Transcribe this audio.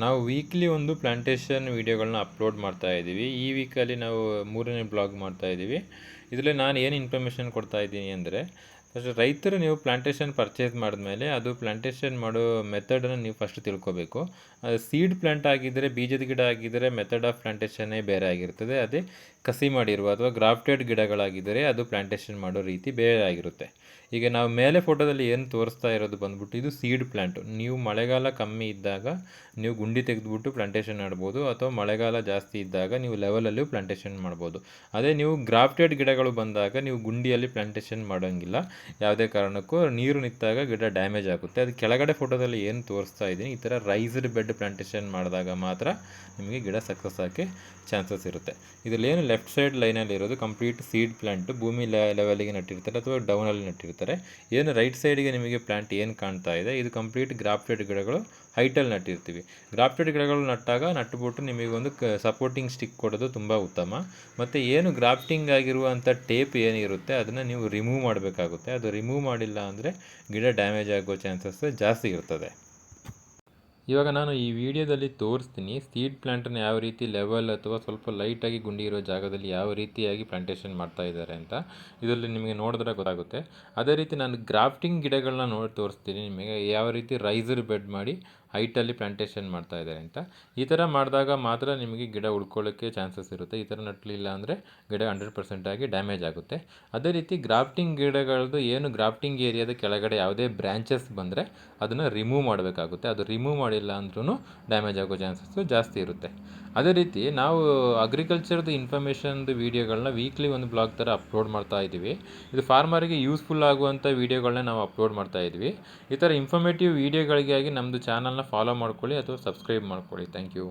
ನಾವು ವೀಕ್ಲಿ ಒಂದು plantation ವೀಡಿಯೋಗಳನ್ನ upload ಮಾಡ್ತಾ ಇದ್ದೀವಿ. ಈ ವೀಕಲ್ಲಿ ನಾವು 3ನೇ ಬ್ಲಾಗ್ ಮಾಡ್ತಾ ಇದ್ದೀವಿ. ಇದರಲ್ಲಿ ನಾನು ಏನು ಇನ್ಫಾರ್ಮೇಷನ್ ಕೊಡ್ತಾ ಇದ್ದೀನಿ ಅಂದರೆ, ಫಸ್ಟ್ ರೈತರು ನೀವು ಪ್ಲಾಂಟೇಶನ್ ಪರ್ಚೇಸ್ ಮಾಡಿದ್ಮೇಲೆ ಅದು ಪ್ಲಾಂಟೇಶನ್ ಮಾಡೋ ಮೆಥಡನ್ನು ನೀವು ಫಸ್ಟ್ ತಿಳ್ಕೊಬೇಕು. ಸೀಡ್ ಪ್ಲಾಂಟ್ ಆಗಿದ್ದರೆ, ಬೀಜದ ಗಿಡ ಆಗಿದ್ದರೆ ಮೆಥಡ್ ಆಫ್ ಪ್ಲಾಂಟೇಶನ್ನೇ ಬೇರೆ ಆಗಿರ್ತದೆ. ಅದೇ ಕಸಿ ಮಾಡಿರುವ ಅಥವಾ ಗ್ರಾಫ್ಟೆಡ್ ಗಿಡಗಳಾಗಿದ್ದರೆ ಅದು ಪ್ಲಾಂಟೇಶನ್ ಮಾಡೋ ರೀತಿ ಬೇರೆ ಆಗಿರುತ್ತೆ. ಈಗ ನಾವು ಮೇಲೆ ಫೋಟೋದಲ್ಲಿ ಏನು ತೋರಿಸ್ತಾ ಇರೋದು ಬಂದ್ಬಿಟ್ಟು ಇದು ಸೀಡ್ ಪ್ಲಾಂಟು. ನೀವು ಮಳೆಗಾಲ ಕಮ್ಮಿ ಇದ್ದಾಗ ನೀವು ಗುಂಡಿ ತೆಗೆದುಬಿಟ್ಟು ಪ್ಲಾಂಟೇಶನ್ ಮಾಡ್ಬೋದು, ಅಥವಾ ಮಳೆಗಾಲ ಜಾಸ್ತಿ ಇದ್ದಾಗ ನೀವು ಲೆವೆಲಲ್ಲೂ ಪ್ಲಾಂಟೇಶನ್ ಮಾಡ್ಬೋದು. ಅದೇ ನೀವು ಗ್ರಾಫ್ಟೆಡ್ ಗಿಡಗಳು ಬಂದಾಗ ನೀವು ಗುಂಡಿಯಲ್ಲಿ ಪ್ಲಾಂಟೇಶನ್ ಮಾಡೋಂಗಿಲ್ಲ. ಯಾವುದೇ ಕಾರಣಕ್ಕೂ ನೀರು ನಿಂತಾಗ ಗಿಡ ಡ್ಯಾಮೇಜ್ ಆಗುತ್ತೆ. ಅದು ಕೆಳಗಡೆ ಫೋಟೋದಲ್ಲಿ ಏನು ತೋರಿಸ್ತಾ ಇದ್ದೀನಿ, ಈ ಥರ ರೈಸ್ಡ್ ಬೆಡ್ ಪ್ಲಾಂಟೇಶನ್ ಮಾಡಿದಾಗ ಮಾತ್ರ ನಿಮಗೆ ಗಿಡ ಸಕ್ಸಸ್ ಆಗಿ ಚಾನ್ಸಸ್ ಇರುತ್ತೆ. ಇದರಲ್ಲಿ ಏನು ಲೆಫ್ಟ್ ಸೈಡ್ ಲೈನಲ್ಲಿ ಇರೋದು ಕಂಪ್ಲೀಟ್ ಸೀಡ್ ಪ್ಲಾಂಟು, ಭೂಮಿ ಲೆವೆಲಿಗೆ ನಟ್ಟಿರ್ತಾರೆ ಅಥವಾ ಡೌನಲ್ಲಿ ನಟ್ಟಿರ್ತಾರೆ. ಏನು ರೈಟ್ ಸೈಡಿಗೆ ನಿಮಗೆ ಪ್ಲಾಂಟ್ ಏನು ಕಾಣ್ತಾ ಇದೆ ಇದು ಕಂಪ್ಲೀಟ್ ಗ್ರಾಫ್ಟೆಡ್ ಗಿಡಗಳು, ಹೈಟಲ್ಲಿ ನಟ್ಟಿರ್ತೀವಿ. ಗ್ರಾಫ್ಟೆಡ್ ಗಿಡಗಳು ನಟ್ಟುಬಿಟ್ಟು ನಿಮಗೊಂದು ಸಪೋರ್ಟಿಂಗ್ ಸ್ಟಿಕ್ ಕೊಡೋದು ತುಂಬ ಉತ್ತಮ. ಮತ್ತು ಏನು ಗ್ರಾಫ್ಟಿಂಗ್ ಆಗಿರುವಂಥ ಟೇಪ್ ಏನಿರುತ್ತೆ ಅದನ್ನು ನೀವು ರಿಮೂವ್ ಮಾಡಬೇಕಾಗುತ್ತೆ. ಅದು ರಿಮೂವ್ ಮಾಡಿಲ್ಲ ಅಂದರೆ ಗಿಡ ಡ್ಯಾಮೇಜ್ ಆಗೋ ಚಾನ್ಸಸ್ ಜಾಸ್ತಿ ಇರ್ತದೆ. ಇವಾಗ ನಾನು ಈ ವಿಡಿಯೋದಲ್ಲಿ ತೋರಿಸ್ತೀನಿ ಸೀಡ್ ಪ್ಲಾಂಟನ್ನು ಯಾವ ರೀತಿ ಲೆವೆಲ್ ಅಥವಾ ಸ್ವಲ್ಪ ಲೈಟಾಗಿ ಗುಂಡಿ ಇರೋ ಜಾಗದಲ್ಲಿ ಯಾವ ರೀತಿಯಾಗಿ ಪ್ಲಾಂಟೇಶನ್ ಮಾಡ್ತಾ ಇದ್ದಾರೆ ಅಂತ ಇದರಲ್ಲಿ ನಿಮಗೆ ನೋಡಿದ್ರೆ ಗೊತ್ತಾಗುತ್ತೆ. ಅದೇ ರೀತಿ ನಾನು ಗ್ರಾಫ್ಟಿಂಗ್ ಗಿಡಗಳನ್ನ ನೋಡಿ ತೋರಿಸ್ತೀನಿ ನಿಮಗೆ ಯಾವ ರೀತಿ ರೈಸರ್ ಬೆಡ್ ಮಾಡಿ ಹೈಟಲ್ಲಿ ಪ್ಲಾಂಟೇಶನ್ ಮಾಡ್ತಾ ಇದ್ದಾರೆ ಅಂತ. ಈ ಥರ ಮಾಡಿದಾಗ ಮಾತ್ರ ನಿಮಗೆ ಗಿಡ ಉಳ್ಕೊಳ್ಳೋಕ್ಕೆ ಚಾನ್ಸಸ್ ಇರುತ್ತೆ. ಈ ಥರ ನಟ್ಟಲಿಲ್ಲ ಅಂದರೆ ಗಿಡ 100% ಆಗಿ ಡ್ಯಾಮೇಜ್ ಆಗುತ್ತೆ. ಅದೇ ರೀತಿ ಗ್ರಾಫ್ಟಿಂಗ್ ಗಿಡಗಳದ್ದು ಏನು ಗ್ರಾಫ್ಟಿಂಗ್ ಏರಿಯಾದ ಕೆಳಗಡೆ ಯಾವುದೇ ಬ್ರ್ಯಾಂಚಸ್ ಬಂದರೆ ಅದನ್ನು ರಿಮೂವ್ ಮಾಡಬೇಕಾಗುತ್ತೆ. ಅದು ರಿಮೂವ್ ಮಾಡಿಲ್ಲ ಅಂದ್ರೂ ಡ್ಯಾಮೇಜ್ ಆಗೋ ಚಾನ್ಸಸ್ಸು ಜಾಸ್ತಿ ಇರುತ್ತೆ. ಅದೇ ರೀತಿ ನಾವು ಅಗ್ರಿಕಲ್ಚರ್ದು ಇನ್ಫಾರ್ಮೇಷನ್ದು ವೀಡಿಯೋಗಳನ್ನ ವೀಕ್ಲಿ ಒಂದು ಬ್ಲಾಗ್ ಥರ ಅಪ್ಲೋಡ್ ಮಾಡ್ತಾ ಇದ್ದೀವಿ. ಇದು ಫಾರ್ಮರಿಗೆ ಯೂಸ್ಫುಲ್ ಆಗುವಂಥ ವೀಡಿಯೋಗಳನ್ನ ನಾವು ಅಪ್ಲೋಡ್ ಮಾಡ್ತಾ ಇದ್ವಿ. ಈ ಥರ ಇನ್ಫಾರ್ಮೇಟಿವ್ ವೀಡಿಯೋಗಳಿಗಾಗಿ ನಮ್ಮದು ಚಾನಲ್ನ ಫಾಲೋ ಮಾಡ್ಕೊಳ್ಳಿ ಅಥವಾ ಸಬ್ಸ್ಕ್ರೈಬ್ ಮಾಡ್ಕೊಳ್ಳಿ. Thank you.